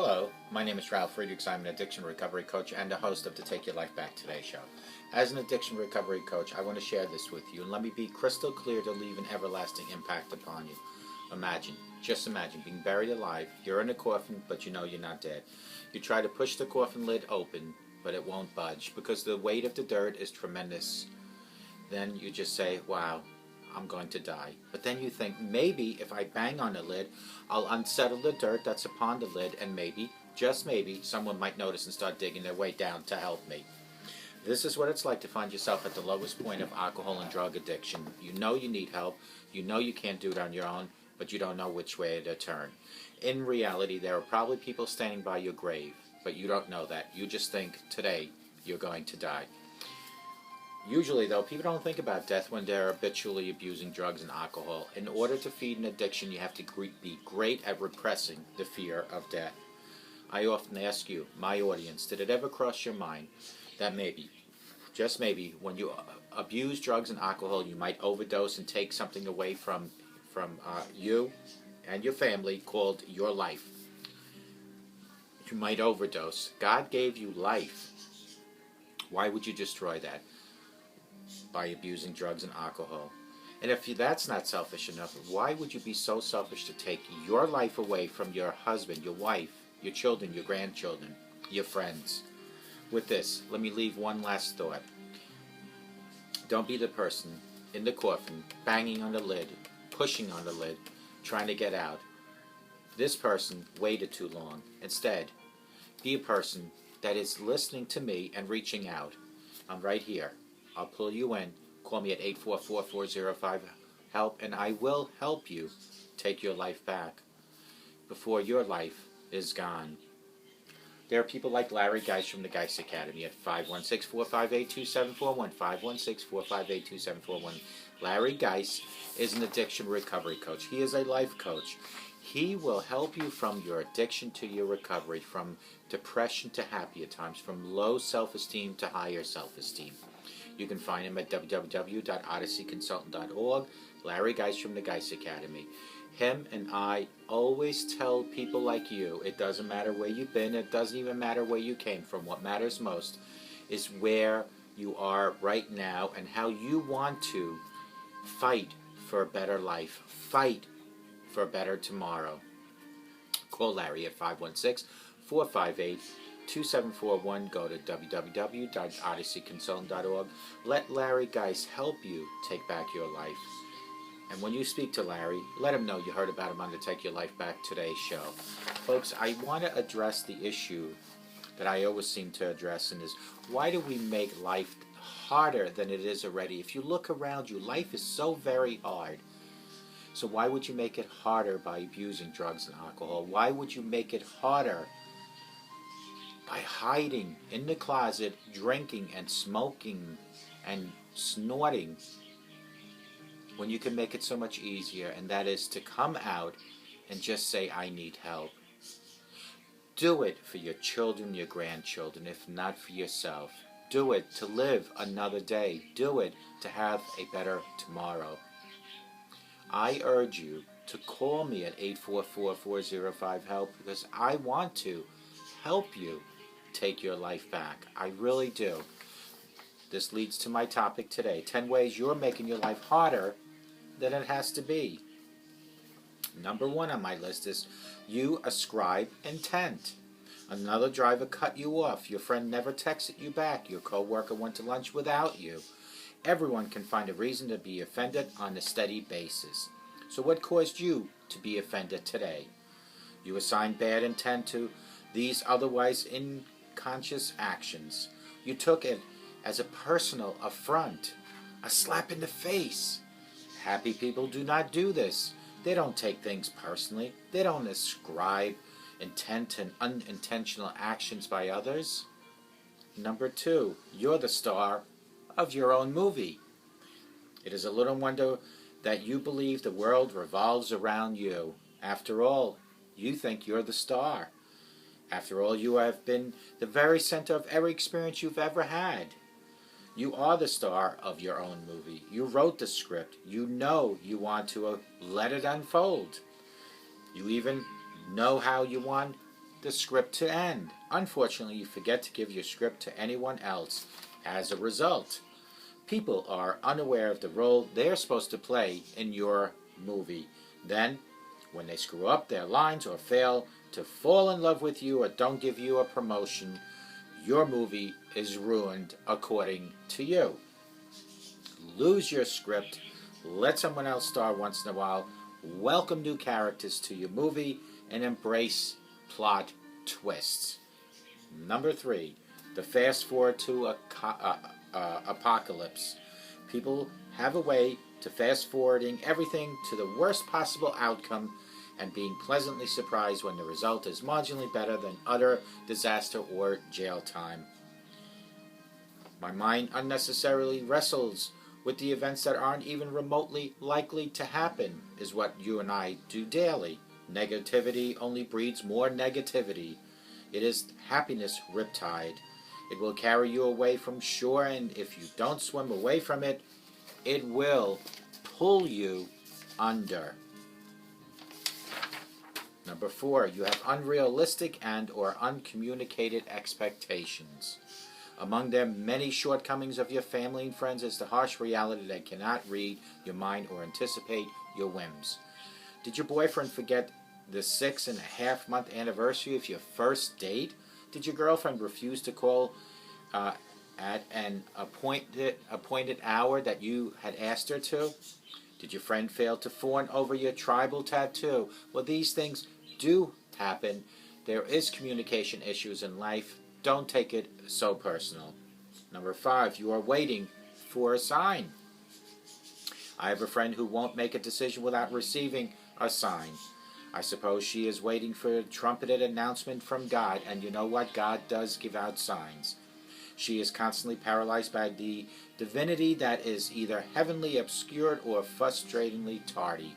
Hello, my name is Ralf Friedrichs. I'm an addiction recovery coach and a host of the Take Your Life Back Today show. As an addiction recovery coach, I want to share this with you and let me be crystal clear to leave an everlasting impact upon you. Just imagine being buried alive. You're in a coffin, but you know you're not dead. You try to push the coffin lid open, but it won't budge because the weight of the dirt is tremendous. Then you just say, wow, I'm going to die. But then you think, maybe if I bang on the lid, I'll unsettle the dirt that's upon the lid, and maybe, just maybe, someone might notice and start digging their way down to help me. This is what it's like to find yourself at the lowest point of alcohol and drug addiction. You know you need help, you know you can't do it on your own, but you don't know which way to turn. In reality, there are probably people standing by your grave, but you don't know that. You just think, today, you're going to die. Usually, though, people don't think about death when they're habitually abusing drugs and alcohol. In order to feed an addiction, you have to be great at repressing the fear of death. I often ask you, my audience, did it ever cross your mind that maybe, just maybe, when you abuse drugs and alcohol, you might overdose and take something away from you and your family called your life? You might overdose. God gave you life. Why would you destroy that? By abusing drugs and alcohol. And if that's not selfish enough, why would you be so selfish to take your life away from your husband, your wife, your children, your grandchildren, your friends? With this, let me leave one last thought. Don't be the person in the coffin, banging on the lid, pushing on the lid, trying to get out. This person waited too long. Instead, be a person that is listening to me and reaching out. I'm right here. I'll pull you in. Call me at 844-405-HELP, and I will help you take your life back before your life is gone. There are people like Larry Geis from the Geis Academy at 516-458-2741, 516-458-2741. Larry Geis is an addiction recovery coach. He is a life coach. He will help you from your addiction to your recovery, from depression to happier times, from low self-esteem to higher self-esteem. You can find him at www.odysseyconsultant.org. Larry Geis from the Geis Academy. Him and I always tell people like you, it doesn't matter where you've been, it doesn't even matter where you came from. What matters most is where you are right now and how you want to fight for a better life, fight for a better tomorrow. Call Larry at 516-458-2741. Go to www.odysseyconsultant.org. Let Larry Geis help you take back your life. And when you speak to Larry, let him know you heard about him on the Take Your Life Back Today show. Folks, I want to address the issue that I always seem to address, and is why do we make life harder than it is already? If you look around you, life is so very hard. So why would you make it harder by abusing drugs and alcohol? Why would you make it harder by hiding in the closet, drinking and smoking and snorting, when you can make it so much easier, and that is to come out and just say, I need help. Do it for your children, your grandchildren, if not for yourself. Do it to live another day. Do it to have a better tomorrow. I urge you to call me at 844-405-HELP because I want to help you take your life back. I really do. This leads to my topic today. 10 ways you're making your life harder than it has to be. Number 1 on my list is you ascribe intent. Another driver cut you off. Your friend never texted you back. Your coworker went to lunch without you. Everyone can find a reason to be offended on a steady basis. So what caused you to be offended today? You assign bad intent to these otherwise unconscious actions. You took it as a personal affront, a slap in the face. Happy people do not do this. They don't take things personally. They don't ascribe intent and unintentional actions by others. Number 2, you're the star of your own movie. It is a little wonder that you believe the world revolves around you. After all, you think you're the star. After all, you have been the very center of every experience you've ever had. You are the star of your own movie. You wrote the script. You know you want to let it unfold. You even know how you want the script to end. Unfortunately, you forget to give your script to anyone else. As a result, people are unaware of the role they're supposed to play in your movie. Then, when they screw up their lines or fail to fall in love with you or don't give you a promotion, your movie is ruined according to you. Lose your script. Let someone else star once in a while. Welcome new characters to your movie and embrace plot twists. Number 3, the fast forward to apocalypse. People have a way to fast forwarding everything to the worst possible outcome and being pleasantly surprised when the result is marginally better than utter disaster or jail time. My mind unnecessarily wrestles with the events that aren't even remotely likely to happen, is what you and I do daily. Negativity only breeds more negativity. It is happiness riptide. It will carry you away from shore, and if you don't swim away from it, it will pull you under. Number 4, you have unrealistic and or uncommunicated expectations. Among them, many shortcomings of your family and friends is the harsh reality they cannot read your mind or anticipate your whims. Did your boyfriend forget the 6.5-month anniversary of your first date? Did your girlfriend refuse to call at an appointed hour that you had asked her to? Did your friend fail to fawn over your tribal tattoo? Well, these things do happen. There is communication issues in life. Don't take it so personal. Number 5, you are waiting for a sign. I have a friend who won't make a decision without receiving a sign. I suppose she is waiting for a trumpeted announcement from God, and you know what? God does give out signs. She is constantly paralyzed by the divinity that is either heavenly obscured or frustratingly tardy.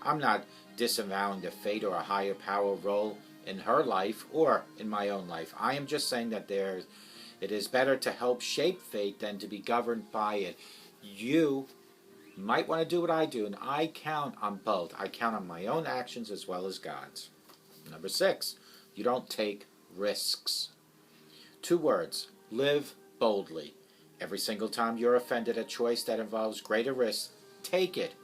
I'm not disavowing the fate or a higher power role in her life or in my own life. I am just saying that it is better to help shape fate than to be governed by it. You might want to do what I do, and I count on both. I count on my own actions as well as God's. Number 6, you don't take risks. 2 words, live boldly. Every single time you're offended at a choice that involves greater risk, take it.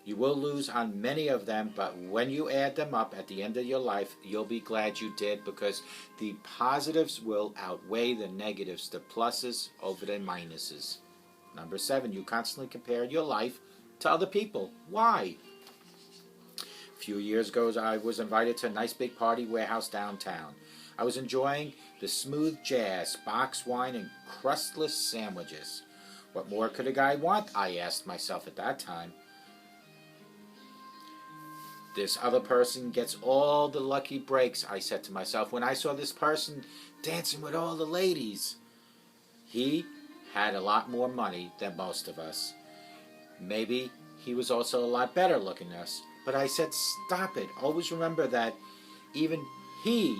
You will lose on many of them, but when you add them up at the end of your life, you'll be glad you did, because the positives will outweigh the negatives, the pluses over the minuses. Number 7, you constantly compare your life to other people. Why? A few years ago, I was invited to a nice big party warehouse downtown. I was enjoying the smooth jazz, box wine, and crustless sandwiches. What more could a guy want? I asked myself at that time. This other person gets all the lucky breaks, I said to myself, when I saw this person dancing with all the ladies. He had a lot more money than most of us. Maybe he was also a lot better looking than us. But I said, stop it. Always remember that even he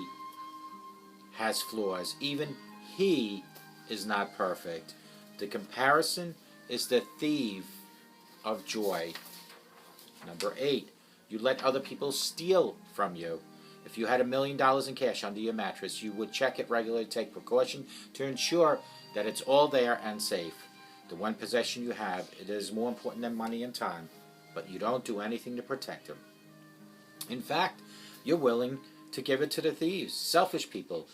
has flaws. Even he is not perfect. The comparison is the thief of joy. Number 8, you let other people steal from you. If you had $1 million in cash under your mattress, you would check it regularly, take precaution to ensure that it's all there and safe. The one possession you have, it is more important than money and time, but you don't do anything to protect them. In fact, you're willing to give it to the thieves, selfish people,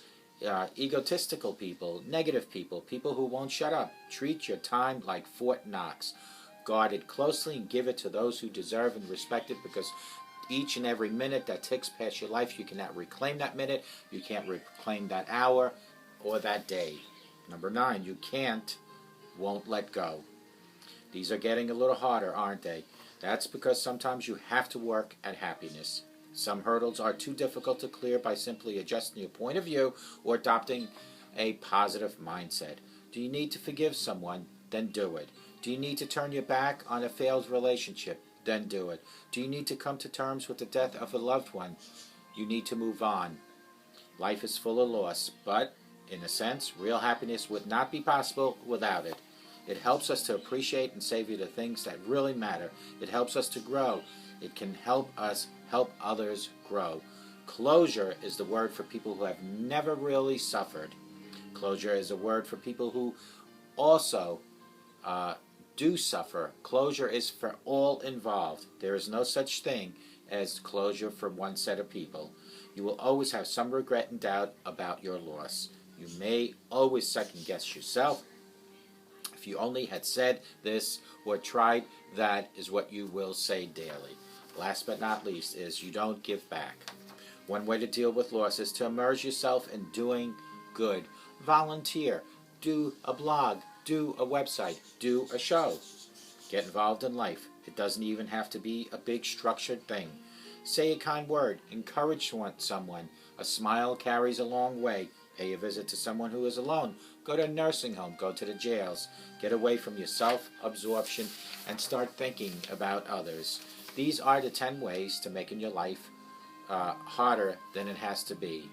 egotistical people, negative people, people who won't shut up. Treat your time like Fort Knox. Guard it closely and give it to those who deserve and respect it, because each and every minute that ticks past your life, you cannot reclaim that minute, you can't reclaim that hour or that day. Number 9, you won't let go. These are getting a little harder, aren't they? That's because sometimes you have to work at happiness. Some hurdles are too difficult to clear by simply adjusting your point of view or adopting a positive mindset. Do you need to forgive someone? Then do it. Do you need to turn your back on a failed relationship? Then do it. Do you need to come to terms with the death of a loved one? You need to move on. Life is full of loss, but in a sense, real happiness would not be possible without it. It helps us to appreciate and savor the things that really matter. It helps us to grow. It can help us help others grow. Closure is the word for people who have never really suffered. Closure is a word for people who also do suffer. Closure is for all involved. There is no such thing as closure for one set of people. You will always have some regret and doubt about your loss. You may always second guess yourself. If you only had said this or tried that, is what you will say daily. Last but not least is you don't give back. One way to deal with loss is to immerse yourself in doing good. Volunteer. Do a blog. Do a website. Do a show. Get involved in life. It doesn't even have to be a big structured thing. Say a kind word. Encourage someone. A smile carries a long way. Pay a visit to someone who is alone. Go to a nursing home. Go to the jails. Get away from your self-absorption and start thinking about others. These are the 10 ways to making your life harder than it has to be.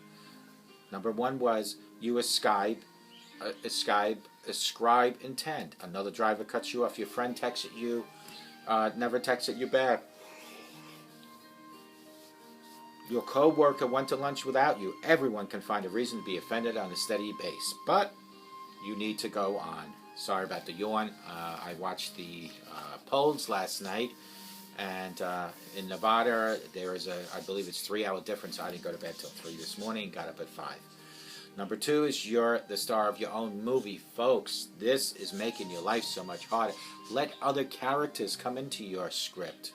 Number 1 was you ascribe intent. Another driver cuts you off. Your friend texts you, never texted you back. Your co-worker went to lunch without you. Everyone can find a reason to be offended on a steady base, but you need to go on. Sorry about the yawn. I watched the polls last night, and in Nevada there is I believe it's 3-hour difference. I didn't go to bed till 3 this morning. Got up at 5. Number 2 is you're the star of your own movie, folks. This is making your life so much harder. Let other characters come into your script.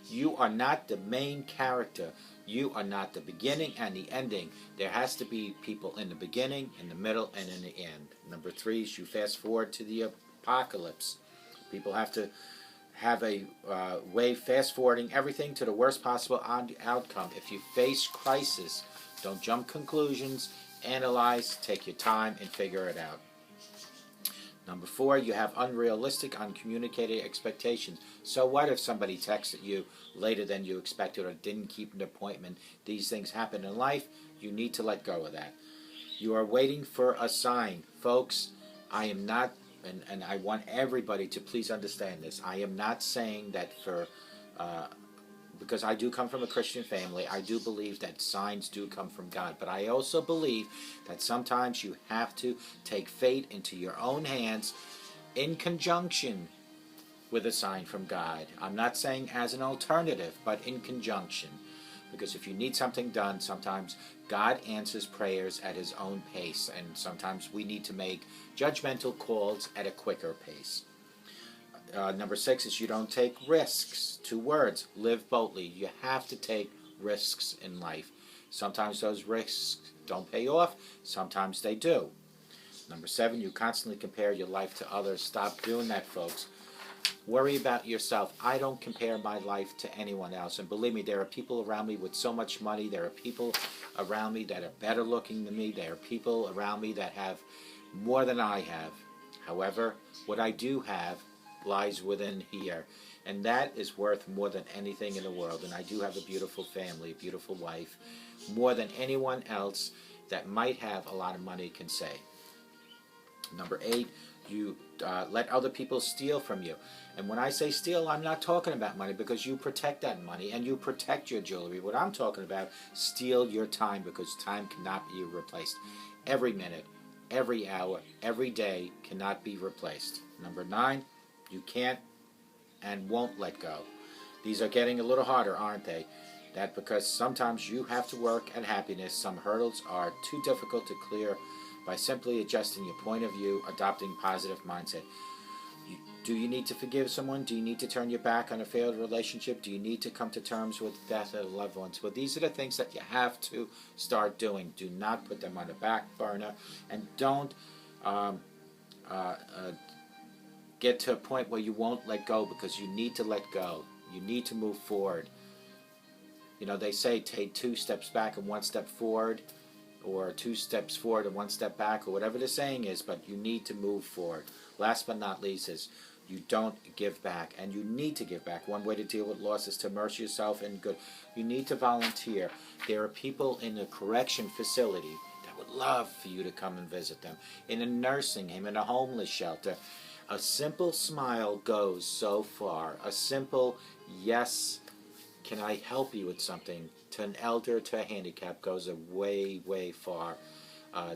You are not the main character. You are not the beginning and the ending. There has to be people in the beginning, in the middle, and in the end. Number 3 is you fast forward to the apocalypse. People have to have a way fast forwarding everything to the worst possible outcome. If you face crisis, don't jump conclusions. Analyze, take your time, and figure it out. Number 4, you have unrealistic, uncommunicated expectations. So what if somebody texted you later than you expected or didn't keep an appointment? These things happen in life. You need to let go of that. You are waiting for a sign. Folks, I am not, and I want everybody to please understand this, I am not saying that because I do come from a Christian family, I do believe that signs do come from God. But I also believe that sometimes you have to take fate into your own hands in conjunction with a sign from God. I'm not saying as an alternative, but in conjunction. Because if you need something done, sometimes God answers prayers at His own pace. And sometimes we need to make judgmental calls at a quicker pace. Number 6 is you don't take risks. 2 words, live boldly. You have to take risks in life. Sometimes those risks don't pay off. Sometimes they do. Number 7, you constantly compare your life to others. Stop doing that, folks. Worry about yourself. I don't compare my life to anyone else. And believe me, there are people around me with so much money. There are people around me that are better looking than me. There are people around me that have more than I have. However, what I do have lies within here, and that is worth more than anything in the world. And I do have a beautiful family, a beautiful wife, more than anyone else that might have a lot of money can say. Number 8, you let other people steal from you. And when I say steal, I'm not talking about money, because you protect that money and you protect your jewelry. What I'm talking about, steal your time, because time cannot be replaced. Every minute, every hour, every day cannot be replaced. Number 9, you can't and won't let go. These are getting a little harder, aren't they? That because sometimes you have to work at happiness. Some hurdles are too difficult to clear by simply adjusting your point of view, adopting positive mindset. Do you need to forgive someone? Do you need to turn your back on a failed relationship? Do you need to come to terms with death of loved ones? Well, these are the things that you have to start doing. Do not put them on the back burner, and don't get to a point where you won't let go, because you need to let go. You need to move forward. You know, they say take 2 steps back and 1 step forward, or 2 steps forward and 1 step back, or whatever the saying is, but you need to move forward. Last but not least is you don't give back, and you need to give back. One way to deal with loss is to immerse yourself in good. You need to volunteer. There are people in a correction facility that would love for you to come and visit them. In a nursing home, in a homeless shelter. A simple smile goes so far. A simple yes can I help you with something, to an elder, to a handicap, goes a way, way far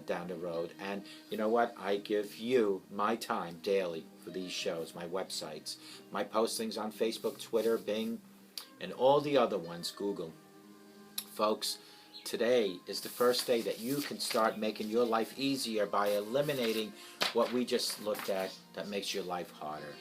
down the road. And you know what? I give you my time daily for these shows, my websites, my postings on Facebook, Twitter, Bing, and all the other ones, Google. Folks, today is the first day that you can start making your life easier by eliminating what we just looked at that makes your life harder.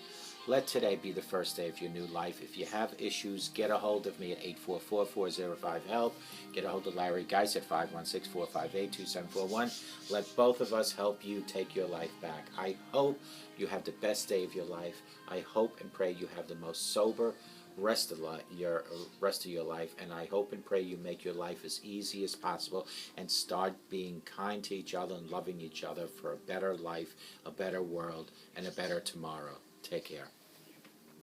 Let today be the first day of your new life. If you have issues, get a hold of me at 844-405-HELP. Get a hold of Larry Geis at 516-458-2741. Let both of us help you take your life back. I hope you have the best day of your life. I hope and pray you have the most sober rest of your life, and I hope and pray you make your life as easy as possible and start being kind to each other and loving each other for a better life, a better world, and a better tomorrow. Take care.